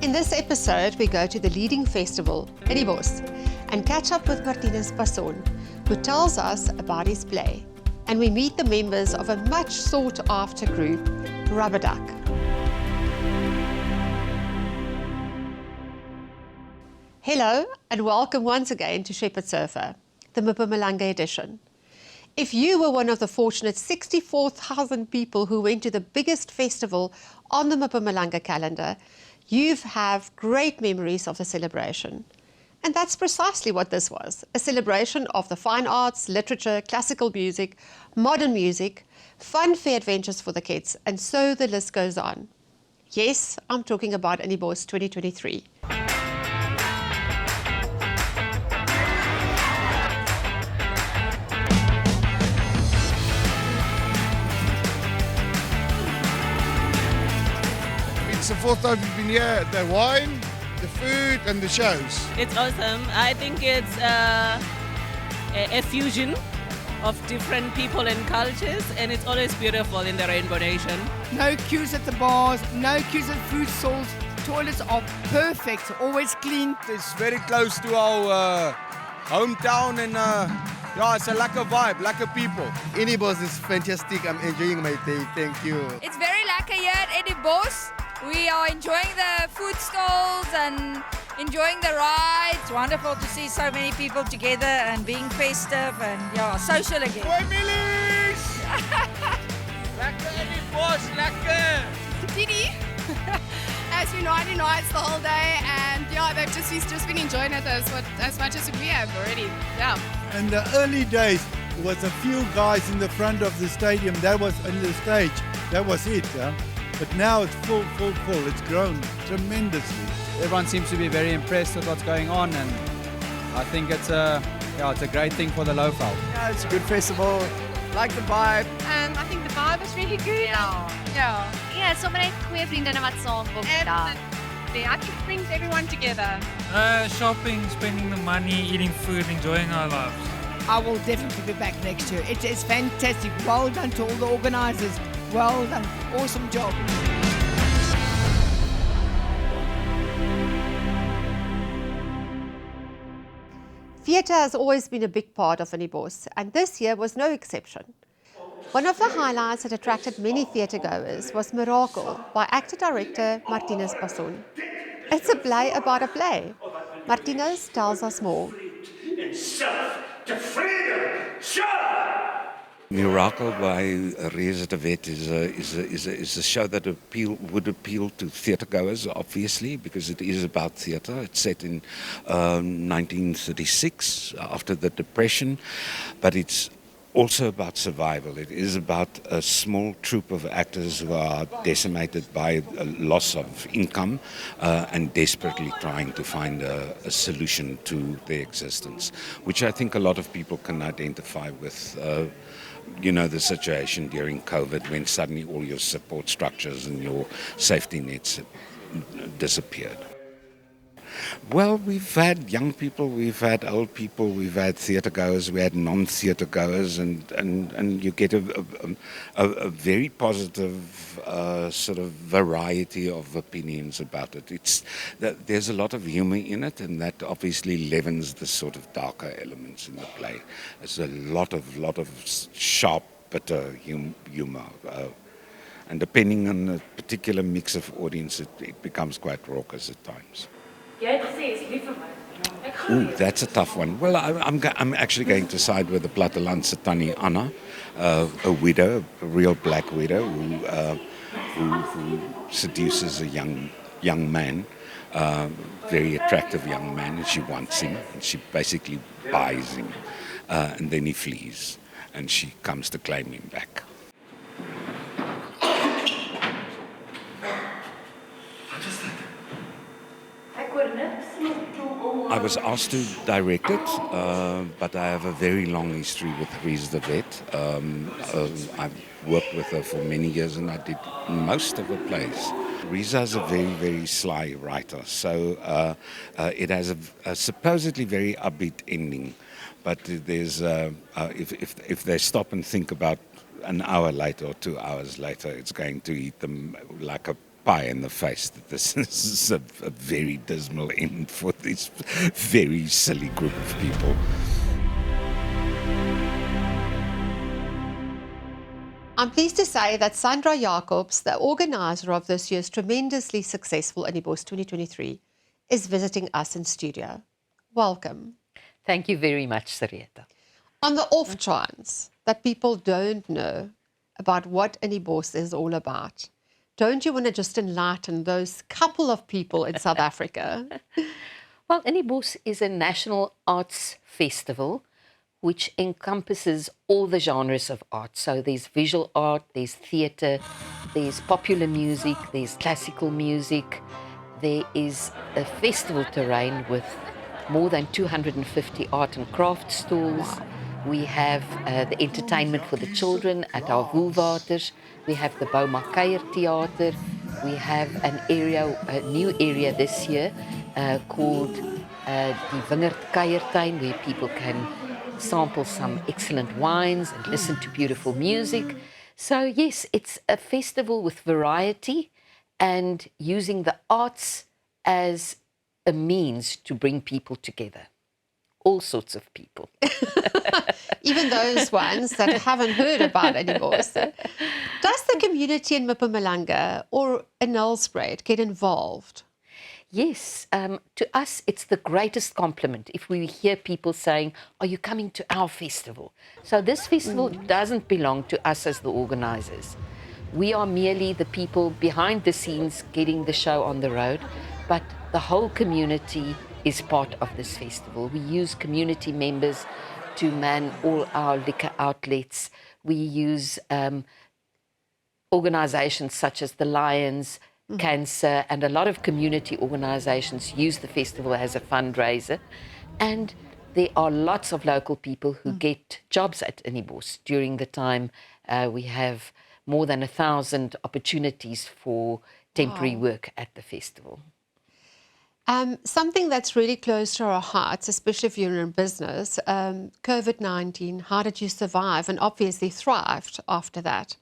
In this episode, we go to the leading festival, Bos, and catch up with Martinez Passon, who tells us about his play. And we meet the members of a much sought-after group, Rubber Duck. Hello, and welcome once again to Shepherd Surfer, the Mpumalanga edition. If you were one of the fortunate 64,000 people who went to the biggest festival on the Mpumalanga calendar, you have great memories of the celebration. And that's precisely what this was, a celebration of the fine arts, literature, classical music, modern music, fun fair adventures for the kids, and so the list goes on. Yes, I'm talking about Bos 2023. It's the fourth time we've been here. The wine, the food and the shows. It's awesome. I think it's a fusion of different people and cultures, and it's always beautiful in the Rainbow Nation. No queues at the bars, no queues at food stalls. Toilets are perfect, always clean. It's very close to our hometown and it's a lekker vibe, lekker people. Bos is fantastic. I'm enjoying my day. Thank you. It's very lekker here at Bos. We are enjoying the food stalls and enjoying the rides. It's wonderful to see so many people together and being festive and social again. Families! Lekker Bos, lekker! Didi has been riding rides the whole day, and he's just been enjoying it as much as we have already. Yeah. In the early days, there was a few guys in the front of the stadium. That was on the stage. That was it. But now it's full. It's grown tremendously. Everyone seems to be very impressed with what's going on, and I think it's a great thing for the Lowveld. Yeah, it's a good festival. Like the vibe. And I think the vibe is really good. Ja, sommer net goeie vriendinne wat saam kom daar. I think it brings everyone together. Shopping, spending the money, eating food, enjoying our lives. I will definitely be back next year. It is fantastic. Well done to all the organisers. Well done. Awesome job. Theatre has always been a big part of Bos, and this year was no exception. One of the highlights that attracted many theatregoers was Miracle by actor-director Martinez Passon. It's a play about a play. Martinez tells us more. Miracle by Reza de Wet is a show that would appeal to theatregoers, obviously, because it is about theatre. It's set in 1936, after the Depression, but it's also about survival. It is about a small troupe of actors who are decimated by a loss of income and desperately trying to find a solution to their existence, which I think a lot of people can identify with. The situation during COVID, when suddenly all your support structures and your safety nets disappeared. Well, we've had young people, we've had old people, we've had theatregoers, we had non-theatregoers, and you get a very positive sort of variety of opinions about it. There's a lot of humour in it, and that obviously leavens the sort of darker elements in the play. There's a lot of sharp, bitter humour. And depending on the particular mix of audience, it becomes quite raucous at times. Ooh, that's a tough one. Well, I'm actually going to side with the Plattelandse Tannie Anna, a widow, a real black widow who seduces a young man, very attractive young man, and she wants him, and she basically buys him, and then he flees, and she comes to claim him back. I was asked to direct it, but I have a very long history with Reza de Wet. I've worked with her for many years, and I did most of her plays. Reza is a very, very sly writer, so it has a supposedly very upbeat ending, but there's if they stop and think about an hour later or 2 hours later, it's going to eat them like a pie in the face that this is a very dismal end for this very silly group of people. I'm pleased to say that Sandra Jacobs, the organizer of this year's tremendously successful Anibos 2023, is visiting us in studio. Welcome. Thank you very much, Sarita. On the off chance that people don't know about what Anibos is all about, don't you want to just enlighten those couple of people in South Africa? Well, Anibos is a national arts festival which encompasses all the genres of art. So there's visual art, there's theatre, there's popular music, there's classical music. There is a festival terrain with more than 250 art and craft stalls. Wow. We have the entertainment for the children at our Woolwaters. We have the Boma Kuier Theater. We have an area, a new area this year called the Wingerd Kuiertuin, where people can sample some excellent wines and listen to beautiful music. So yes, it's a festival with variety and using the arts as a means to bring people together. All sorts of people. Even those ones that haven't heard about Anibos. Does the community in Mpumalanga or in Nelspruit get involved? Yes, to us it's the greatest compliment if we hear people saying, are you coming to our festival? So this festival doesn't belong to us as the organisers. We are merely the people behind the scenes getting the show on the road, but the whole community is part of this festival. We use community members to man all our liquor outlets. We use organisations such as the Lions, Cancer, and a lot of community organisations use the festival as a fundraiser. And there are lots of local people who get jobs at Anibos. During the time, we have more than 1,000 opportunities for temporary work at the festival. Something that's really close to our hearts, especially if you're in business, COVID-19, how did you survive and obviously thrived after that?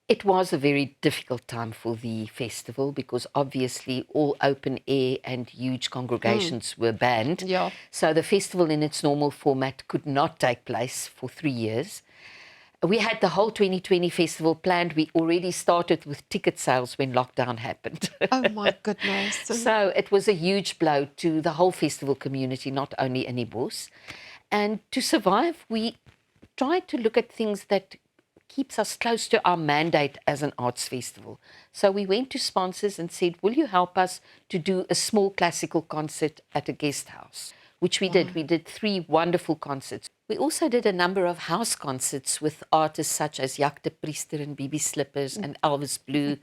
It was a very difficult time for the festival because obviously all open air and huge congregations were banned. Yeah. So the festival in its normal format could not take place for 3 years. We had the whole 2020 festival planned. We already started with ticket sales when lockdown happened. Oh my goodness. So it was a huge blow to the whole festival community, not only Anibos. And to survive, we tried to look at things that keeps us close to our mandate as an arts festival. So we went to sponsors and said, will you help us to do a small classical concert at a guest house? Which we did. We did 3 wonderful concerts. We also did a number of house concerts with artists such as Jack de Priester and Bibi Slippers and Elvis Blue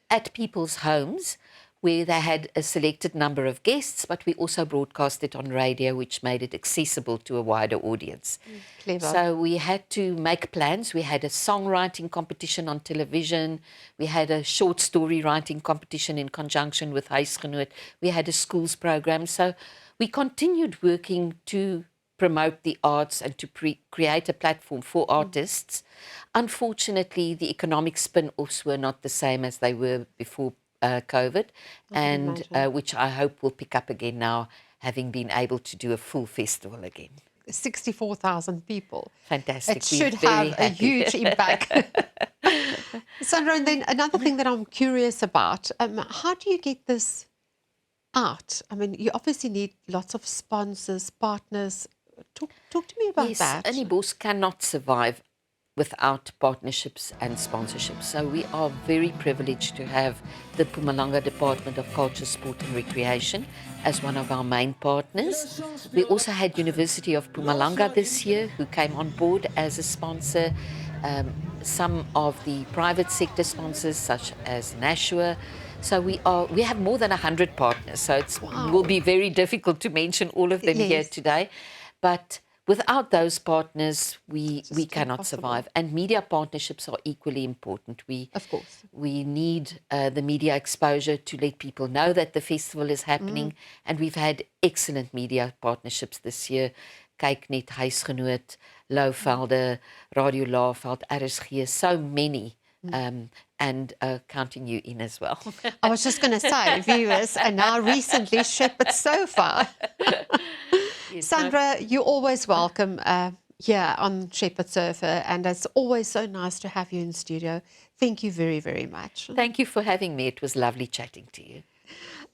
at people's homes where they had a selected number of guests, but we also broadcast it on radio, which made it accessible to a wider audience. Clever. So we had to make plans. We had a songwriting competition on television. We had a short story writing competition in conjunction with Huisgenoot. We had a schools program. So we continued working to promote the arts and to create a platform for artists. Unfortunately, the economic spin-offs were not the same as they were before COVID, and which I hope will pick up again now, having been able to do a full festival again. 64,000 people. Fantastic. It should have a huge impact. Sandra, and then another thing that I'm curious about, how do you get this out? I mean, you obviously need lots of sponsors, partners. Talk to me about that. Yes, Anibos cannot survive without partnerships and sponsorships. So we are very privileged to have the Mpumalanga Department of Culture, Sport and Recreation as one of our main partners. We also had University of Mpumalanga this year who came on board as a sponsor. Some of the private sector sponsors such as Nashua. So we have more than 100 partners. So it will be very difficult to mention all of them here today. But without those partners, we cannot survive. And media partnerships are equally important. Of course. We need the media exposure to let people know that the festival is happening. And we've had excellent media partnerships this year. Kyknet, Huisgenoot, Louvelde, Radio Laaveld, RSG, so many. and counting you in as well. I was just going to say, viewers are now recently Shepherd Sofa. Sandra, you're always welcome here on Shepherd Sofa, and it's always so nice to have you in studio. Thank you very, very much. Thank you for having me. It was lovely chatting to you.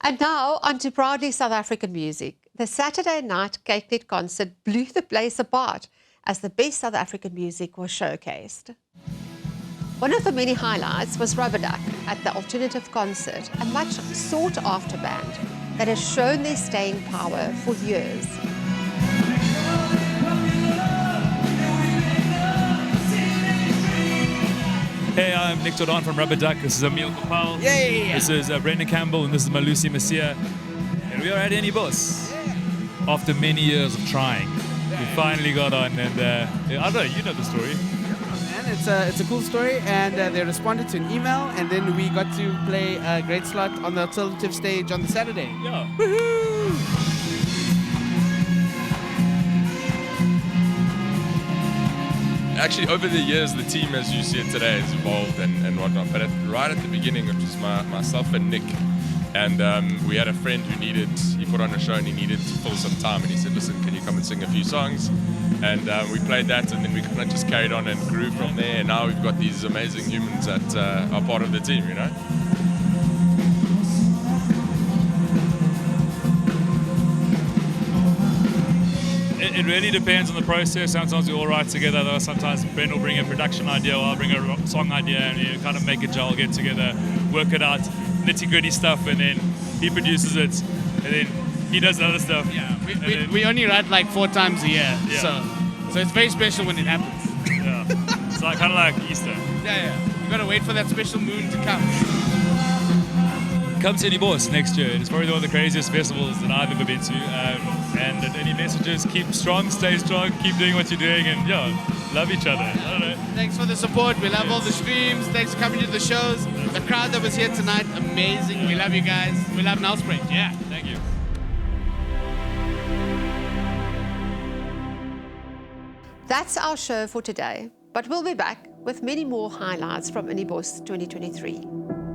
And now on to proudly South African music. The Saturday night Captivate concert blew the place apart as the best South African music was showcased. One of the many highlights was Rubber Duck at the Alternative Concert, a much sought-after band that has shown their staying power for years. Hey, I'm Nick Jordan from Rubber Duck. This is Emil Kapal. Yeah. This is Brendan Campbell, and this is Malusi Masia. And we are at Any Boss. After many years of trying, we finally got on, and I don't know, you know the story. It's a cool story, and they responded to an email, and then we got to play a great slot on the alternative stage on the Saturday. Yeah. Woohoo! Actually, over the years, the team, as you see it today, has evolved and whatnot. But right at the beginning, it was myself and Nick. And we had a friend he put on a show and he needed to fill some time. And he said, listen, can you come and sing a few songs? And we played that, and then we kind of just carried on and grew from there. And now we've got these amazing humans that are part of the team, you know? It really depends on the process. Sometimes we all write together, though. Sometimes Ben will bring a production idea, or I'll bring a song idea, and kind of make a gel, get together, work it out, nitty-gritty stuff, and then he produces it, and then he does other stuff. Yeah, we only write like 4 times a year, Yeah. so it's very special when it happens. Yeah. It's like, kind of like Easter. Yeah. You gotta wait for that special moon to come. Come to Any Boss next year. It's probably one of the craziest festivals that I've ever been to. And any messages, keep strong, stay strong, keep doing what you're doing, and love each other. I don't know. Thanks for the support. We love all the streams. Thanks for coming to the shows. The crowd that was here tonight, amazing. We love you guys. We love Nelspruit. Yeah. Thank you. That's our show for today, but we'll be back with many more highlights from Any Boss 2023.